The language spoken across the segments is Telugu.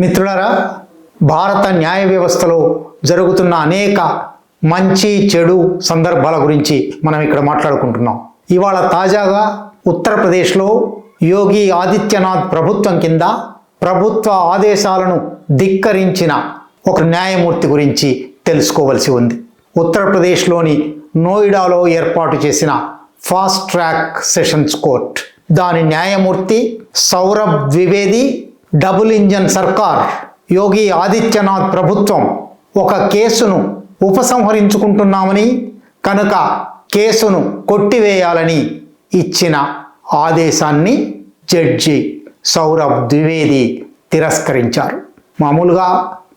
మిత్రులారా, భారత న్యాయ వ్యవస్థలో జరుగుతున్న అనేక మంచి చెడు సందర్భాల గురించి మనం ఇక్కడ మాట్లాడుకుంటున్నాం. ఇవాళ తాజాగా ఉత్తరప్రదేశ్లో యోగి ఆదిత్యనాథ్ ప్రభుత్వం కింద ప్రభుత్వ ఆదేశాలను ధిక్కరించిన ఒక న్యాయమూర్తి గురించి తెలుసుకోవలసి ఉంది. ఉత్తరప్రదేశ్లోని నోయిడాలో ఏర్పాటు చేసిన ఫాస్ట్ ట్రాక్ సెషన్స్ కోర్ట్, దాని న్యాయమూర్తి సౌరభ్ ద్వివేది డబుల్ ఇంజన్ సర్కార్ యోగి ఆదిత్యనాథ్ ప్రభుత్వం ఒక కేసును ఉపసంహరించుకుంటున్నామని, కనుక కేసును కొట్టివేయాలని ఇచ్చిన ఆదేశాన్ని జడ్జి సౌరభ్ ద్వివేది తిరస్కరించారు. మామూలుగా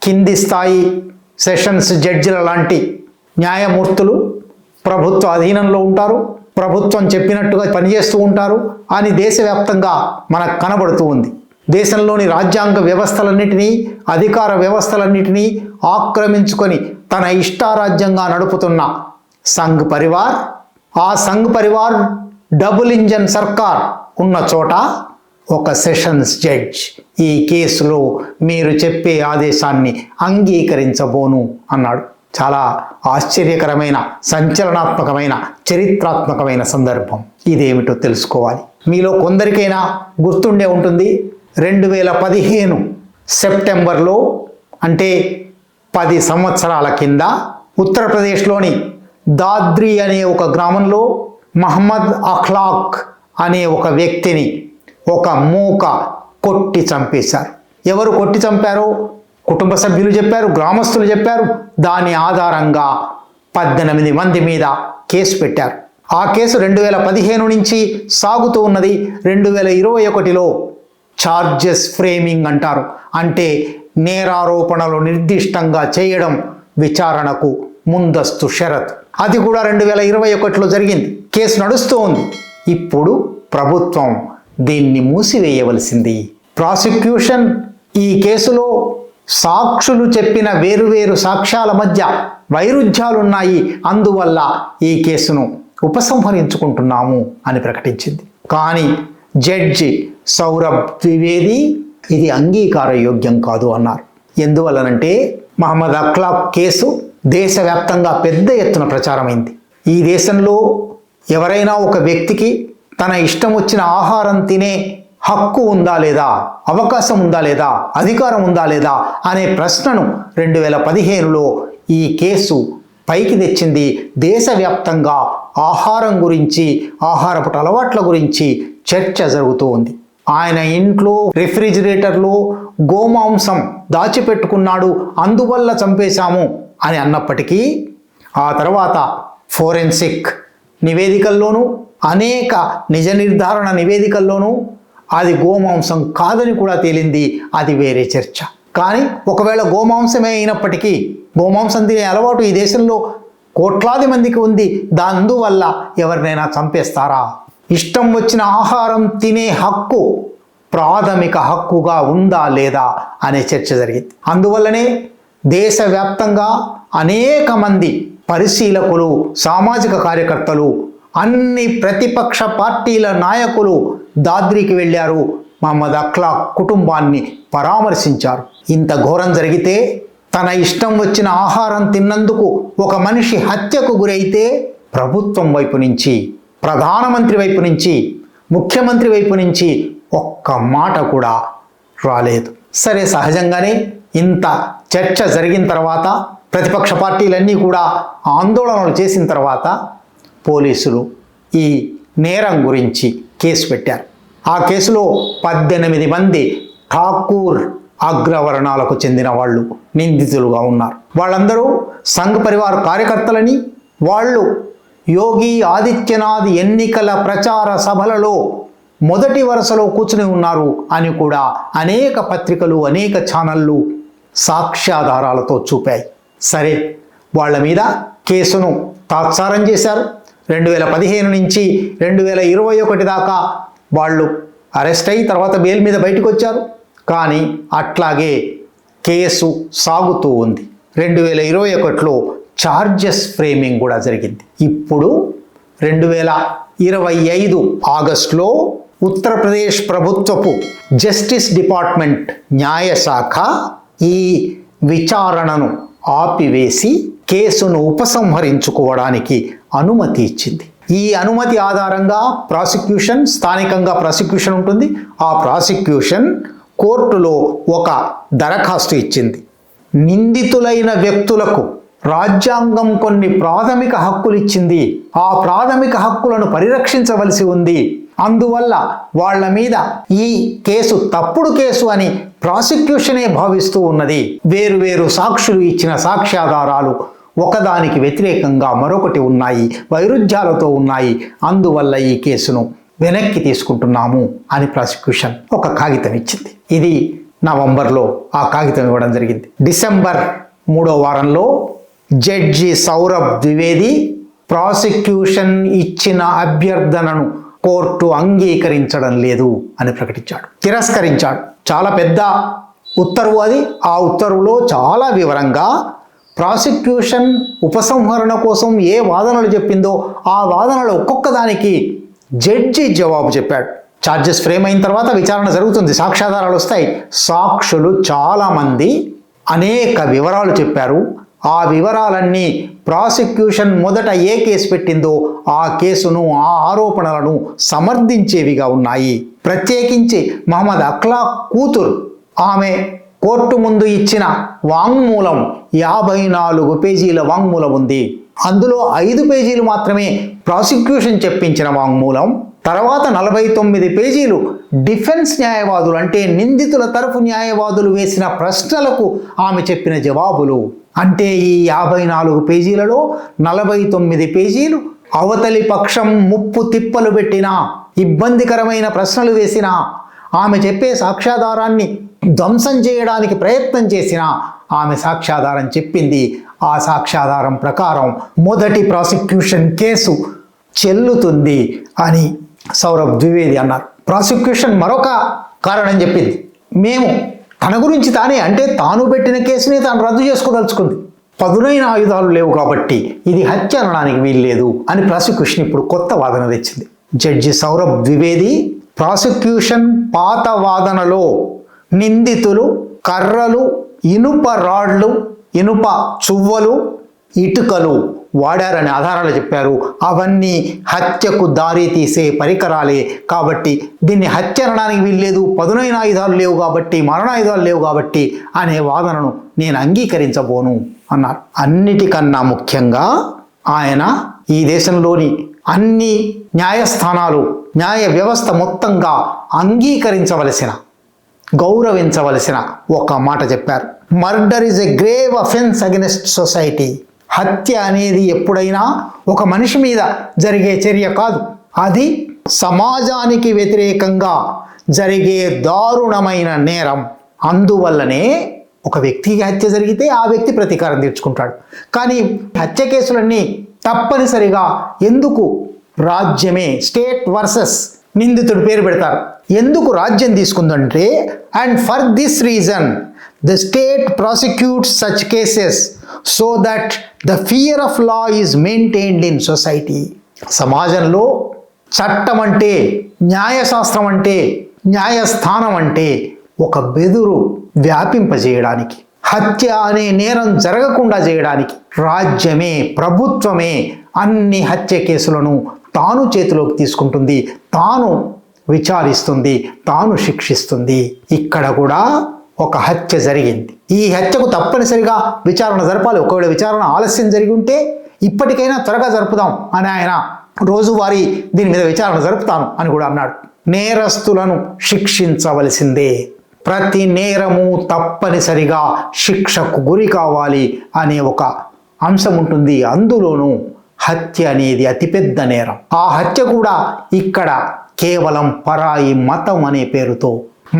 కింది స్థాయి సెషన్స్ జడ్జిల లాంటి న్యాయమూర్తులు ప్రభుత్వ అధీనంలో ఉంటారు, ప్రభుత్వం చెప్పినట్టుగా పనిచేస్తూ ఉంటారు అని దేశవ్యాప్తంగా మనకు కనబడుతూ ఉంది. దేశంలోని రాజ్యాంగ వ్యవస్థలన్నిటినీ, అధికార వ్యవస్థలన్నిటినీ ఆక్రమించుకొని తన ఇష్టారాజ్యంగా నడుపుతున్న సంఘ్ పరివార్, ఆ సంఘ్ పరివార్ డబుల్ ఇంజన్ సర్కార్ ఉన్న చోట ఒక సెషన్స్ జడ్జ్ ఈ కేసులో మీరు చెప్పే ఆదేశాన్ని అంగీకరించబోను అన్నాడు. చాలా ఆశ్చర్యకరమైన, సంచలనాత్మకమైన, చరిత్రాత్మకమైన సందర్భం. ఇదేమిటో తెలుసుకోవాలి. మీలో కొందరికైనా గుర్తుండే ఉంటుంది. 2015 సెప్టెంబర్లో, అంటే 10 సంవత్సరాల కింద ఉత్తరప్రదేశ్లోని దాద్రి అనే ఒక గ్రామంలో మహమ్మద్ అఖ్లాక్ అనే ఒక వ్యక్తిని ఒక మూక కొట్టి చంపేశారు. ఎవరు కొట్టి చంపారో కుటుంబ సభ్యులు చెప్పారు, గ్రామస్తులు చెప్పారు. దాని ఆధారంగా 18 మంది మీద కేసు పెట్టారు. ఆ కేసు 2015 నుంచి సాగుతూ ఉన్నది. 2021లో చార్జెస్ ఫ్రేమింగ్ అంటారు, అంటే నేరారోపణలు నిర్దిష్టంగా చేయడం విచారణకు ముందస్తు షరతు. అది కూడా 2021లో జరిగింది. కేసు నడుస్తూ ఉంది. ఇప్పుడు ప్రభుత్వం దీన్ని మూసివేయవలసింది. ప్రాసిక్యూషన్ ఈ కేసులో సాక్షులు చెప్పిన వేరువేరు సాక్ష్యాల మధ్య వైరుధ్యాలున్నాయి, అందువల్ల ఈ కేసును ఉపసంహరించుకుంటున్నాము అని ప్రకటించింది. కానీ జడ్జి సౌరభ్ ద్వివేది ఇది అంగీకారయోగ్యం కాదు అన్నారు. ఎందువల్లనంటే మహమ్మద్ అఖ్లాక్ కేసు దేశవ్యాప్తంగా పెద్ద ఎత్తున ప్రచారమైంది. ఈ దేశంలో ఎవరైనా ఒక వ్యక్తికి తన ఇష్టం వచ్చిన ఆహారం తినే హక్కు ఉందా లేదా, అవకాశం ఉందా లేదా, అధికారం ఉందా లేదా అనే ప్రశ్నను 2015లో ఈ కేసు పైకి తెచ్చింది. దేశవ్యాప్తంగా ఆహారం గురించి, ఆహారపు అలవాట్ల గురించి చర్చ జరుగుతూ ఉంది. ఆయన ఇంట్లో రిఫ్రిజిరేటర్లో గోమాంసం దాచిపెట్టుకున్నాడు, అందువల్ల చంపేశాము అని అన్నప్పటికీ ఆ తర్వాత ఫోరెన్సిక్ నివేదికల్లోనూ, అనేక నిజ నిర్ధారణ నివేదికల్లోనూ అది గోమాంసం కాదని కూడా తేలింది. అది వేరే చర్చ. కానీ ఒకవేళ గోమాంసమే అయినప్పటికీ, గోమాంసం తినే అలవాటు ఈ దేశంలో కోట్లాది మందికి ఉంది, అందువల్ల ఎవరినైనా చంపేస్తారా? ఇష్టం వచ్చిన ఆహారం తినే హక్కు ప్రాథమిక హక్కుగా ఉందా లేదా అనే చర్చ జరిగింది. అందువల్లనే దేశవ్యాప్తంగా అనేక మంది పరిశీలకులు, సామాజిక కార్యకర్తలు, అన్ని ప్రతిపక్ష పార్టీల నాయకులు దాద్రికి వెళ్ళారు, మహమ్మద్ అఖ్లాక్ కుటుంబాన్ని పరామర్శించారు. ఇంత ఘోరం జరిగితే, తన ఇష్టం వచ్చిన ఆహారం తిన్నందుకు ఒక మనిషి హత్యకు గురైతే ప్రభుత్వం వైపు నుంచి, ప్రధానమంత్రి వైపు నుంచి, ముఖ్యమంత్రి వైపు నుంచి ఒక్క మాట కూడా రాలేదు. సరే, సహజంగానే ఇంత చర్చ జరిగిన తర్వాత, ప్రతిపక్ష పార్టీలన్నీ కూడా ఆందోళనలు చేసిన తర్వాత పోలీసులు ఈ నేరం గురించి కేసు పెట్టారు. ఆ కేసులో 18 మంది ఠాకూర్ అగ్రవర్ణాలకు చెందిన వాళ్ళు నిందితులుగా ఉన్నారు. వాళ్ళందరూ సంఘ్ పరివార్ కార్యకర్తలని, వాళ్ళు యోగి ఆదిత్యనాథ్ ఎన్నికల ప్రచార సభలలో మొదటి వరుసలో కూర్చుని ఉన్నారు అని కూడా అనేక పత్రికలు, అనేక ఛానళ్ళు సాక్ష్యాధారాలతో చూపాయి. సరే, వాళ్ళ మీద కేసును తాత్సారం చేశారు. 2015 నుంచి 2021 దాకా వాళ్ళు అరెస్ట్ అయ్యి తర్వాత బెయిల్ మీద బయటకు వచ్చారు. కానీ అట్లాగే కేసు సాగుతూ ఉంది. 2021లో చార్జెస్ ఫ్రేమింగ్ కూడా జరిగింది. ఇప్పుడు 2025 ఆగస్టులో ఉత్తరప్రదేశ్ ప్రభుత్వపు జస్టిస్ డిపార్ట్మెంట్ న్యాయశాఖ ఈ విచారణను ఆపివేసి కేసును ఉపసంహరించుకోవడానికి అనుమతి ఇచ్చింది. ఈ అనుమతి ఆధారంగా ప్రాసిక్యూషన్, స్థానికంగా ప్రాసిక్యూషన్ ఉంటుంది, ఆ ప్రాసిక్యూషన్ కోర్టులో ఒక దరఖాస్తు ఇచ్చింది. నిందితులైన వ్యక్తులకు రాజ్యాంగం కొన్ని ప్రాథమిక హక్కులు ఇచ్చింది. ఆ ప్రాథమిక హక్కులను పరిరక్షించవలసి ఉంది. అందువల్ల వాళ్ళ మీద ఈ కేసు తప్పుడు కేసు అని ప్రాసిక్యూషనే భావిస్తూ ఉన్నది. వేరువేరు సాక్షులు ఇచ్చిన సాక్ష్యాధారాలు ఒకదానికి వ్యతిరేకంగా మరొకటి ఉన్నాయి, వైరుధ్యాలతో ఉన్నాయి. అందువల్ల ఈ కేసును వెనక్కి తీసుకుంటున్నాము అని ప్రాసిక్యూషన్ ఒక కాగితం ఇచ్చింది. ఇది నవంబర్లో ఆ కాగితం ఇవ్వడం జరిగింది. డిసెంబర్ 3వ వారంలో జడ్జి సౌరభ్ ద్వివేది ప్రాసిక్యూషన్ ఇచ్చిన అభ్యర్థనను కోర్టు అంగీకరించడం లేదు అని ప్రకటించాడు, తిరస్కరించాడు. చాలా పెద్ద ఉత్తర్వు అది. ఆ ఉత్తర్వులో చాలా వివరంగా ప్రాసిక్యూషన్ ఉపసంహరణ కోసం ఏ వాదనలు చెప్పిందో ఆ వాదనలు ఒక్కొక్క దానికి జడ్జి జవాబు చెప్పాడు. ఛార్జెస్ ఫ్రేమ్ అయిన తర్వాత విచారణ జరుగుతుంది, సాక్ష్యాధారాలు వస్తాయి. సాక్షులు చాలామంది అనేక వివరాలు చెప్పారు. ఆ వివరాలన్నీ ప్రాసిక్యూషన్ మొదట ఏ కేసు పెట్టిందో ఆ కేసును, ఆ ఆరోపణలను సమర్థించేవిగా ఉన్నాయి. ప్రత్యేకించి మహమ్మద్ అఖ్లాక్ కూతురు ఆమె కోర్టు ముందు ఇచ్చిన వాంగ్మూలం 54 పేజీల వాంగ్మూలం ఉంది. అందులో 5 పేజీలు మాత్రమే ప్రాసిక్యూషన్ చెప్పించిన వాంగ్మూలం. తర్వాత 49 పేజీలు డిఫెన్స్ న్యాయవాదులు అంటే నిందితుల తరఫు న్యాయవాదులు వేసిన ప్రశ్నలకు ఆమె చెప్పిన జవాబులు. అంటే ఈ 54 పేజీలలో 49 పేజీలు అవతలి పక్షం ముప్పు తిప్పలు పెట్టినా, ఇబ్బందికరమైన ప్రశ్నలు వేసినా, ఆమె చెప్పే సాక్ష్యాధారాన్ని ధ్వంసం చేయడానికి ప్రయత్నం చేసినా ఆమె సాక్ష్యాధారం చెప్పింది. ఆ సాక్ష్యాధారం ప్రకారం మొదటి ప్రాసిక్యూషన్ కేసు చెల్లుతుంది అని సౌరభ్ ద్వివేది అన్నారు. ప్రాసిక్యూషన్ మరొక కారణం చెప్పింది. మేము తన గురించి తానే, అంటే తాను పెట్టిన కేసుని తాను రద్దు చేసుకోదలుచుకుంది. పదునైన ఆయుధాలు లేవు కాబట్టి ఇది హత్య అనడానికి వీల్లేదు అని ప్రాసిక్యూషన్ ఇప్పుడు కొత్త వాదన తెచ్చింది. జడ్జి సౌరభ్ ద్వివేది ప్రాసిక్యూషన్ పాత వాదనలో నిందితులు కర్రలు, ఇనుప రాడ్లు, ఇనుప చువ్వలు, ఇటుకలు వాడారని ఆధారాలు చెప్పారు. అవన్నీ హత్యకు దారి తీసే పరికరాలే కాబట్టి దీన్ని హత్య అనడానికి వీల్లేదు, పదునైన ఆయుధాలు లేవు కాబట్టి, మరణాయుధాలు లేవు కాబట్టి అనే వాదనను నేను అంగీకరించబోను అన్నారు. అన్నిటికన్నా ముఖ్యంగా ఆయన ఈ దేశంలోని అన్ని న్యాయస్థానాలు, న్యాయ వ్యవస్థ మొత్తంగా అంగీకరించవలసిన, గౌరవించవలసిన ఒక మాట చెప్పారు. Murder is a grave offence against society. హత్య అనేది ఎప్పుడైనా ఒక మనిషి మీద జరిగే చర్య కాదు, అది సమాజానికి వ్యతిరేకంగా జరిగే దారుణమైన నేరం. అందువల్లనే ఒక వ్యక్తికి హత్య జరిగితే ఆ వ్యక్తి ప్రతీకారం తీర్చుకుంటాడు. కానీ హత్య కేసులన్నీ తప్పనిసరిగా ఎందుకు రాజ్యమే, స్టేట్ వర్సెస్ నిందితుడి పేరు పెడతారు. ఎందుకు రాజ్యం తీసుకుందంటే, and for this reason the state prosecutes such cases so that the fear of law is maintained in society. సమాజంలో చట్టం అంటే, న్యాయశాస్త్రం అంటే, న్యాయస్థానం అంటే ఒక బెదురు వ్యాపింపజేయడానికి, హత్య అనే నేరం జరగకుండా చేయడానికి రాజ్యమే, ప్రభుత్వమే అన్ని హత్య కేసులను తాను చేతిలోకి తీసుకుంటుంది, తాను విచారిస్తుంది, తాను శిక్షిస్తుంది. ఇక్కడ కూడా ఒక హత్య జరిగింది. ఈ హత్యకు తప్పనిసరిగా విచారణ జరపాలి. ఒకవేళ విచారణ ఆలస్యం జరిగి ఉంటే ఇప్పటికైనా త్వరగా జరుపుదాం అని ఆయన రోజువారీ దీని మీద విచారణ జరుపుతాను అని కూడా అన్నాడు. నేరస్తులను శిక్షించవలసిందే, ప్రతి నేరము తప్పనిసరిగా శిక్షకు గురి కావాలి అనే ఒక అంశం ఉంటుంది. అందులోనూ హత్య అనేది అతిపెద్ద నేరం. ఆ హత్య కూడా ఇక్కడ కేవలం పరాయి మతం అనే పేరుతో,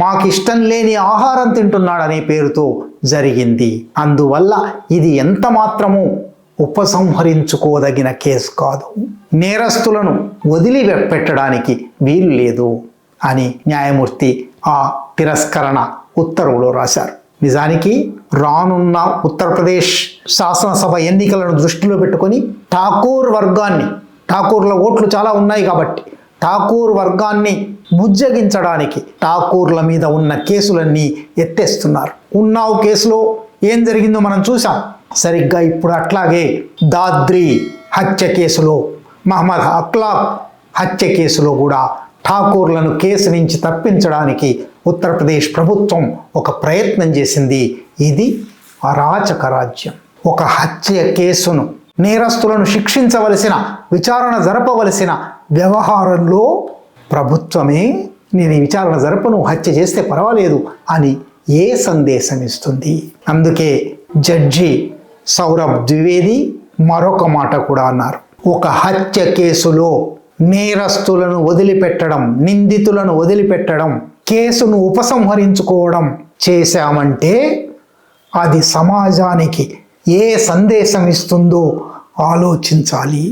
మాకిష్టం లేని ఆహారం తింటున్నాడనే పేరుతో జరిగింది. అందువల్ల ఇది ఎంత మాత్రము ఉపసంహరించుకోదగిన కేసు కాదు, నేరస్తులను వదిలిపెట్టడానికి వీలు లేదు అని న్యాయమూర్తి ఆ తిరస్కరణ ఉత్తర్వులో రాశారు. నిజానికి రానున్న ఉత్తరప్రదేశ్ శాసనసభ ఎన్నికలను దృష్టిలో పెట్టుకొని ఠాకూర్ వర్గాన్ని, ఠాకూర్ల ఓట్లు చాలా ఉన్నాయి కాబట్టి ఠాకూర్ వర్గాన్ని బుజ్జగించడానికి ఠాకూర్ల మీద ఉన్న కేసులన్నీ ఎత్తేస్తున్నారు. ఉన్నావ్ కేసులో ఏం జరిగిందో మనం చూసాం. సరిగ్గా ఇప్పుడు అట్లాగే దాద్రి హత్య కేసులో, మహమ్మద్ అఖ్లాక్ హత్య కేసులో కూడా ఠాకూర్లను కేసు నుంచి తప్పించడానికి ఉత్తరప్రదేశ్ ప్రభుత్వం ఒక ప్రయత్నం చేసింది. ఇది అరాచక రాజ్యం. ఒక హత్య కేసును, నేరస్తులను శిక్షించవలసిన, విచారణ జరపవలసిన వ్యవహారంలో ప్రభుత్వమే నేను ఈ విచారణ జరపను, హత్య చేస్తే పర్వాలేదు అని ఏ సందేశం ఇస్తుంది? అందుకే జడ్జి సౌరభ్ ద్వివేది మరొక మాట కూడా అన్నారు. ఒక హత్య కేసులో నేరస్తులను వదిలిపెట్టడం, నిందితులను వదిలిపెట్టడం, కేసును ఉపసంహరించుకోవడం చేశామంటే అది సమాజానికి ఏ సందేశం ఇస్తుందో ఆలోచించాలి.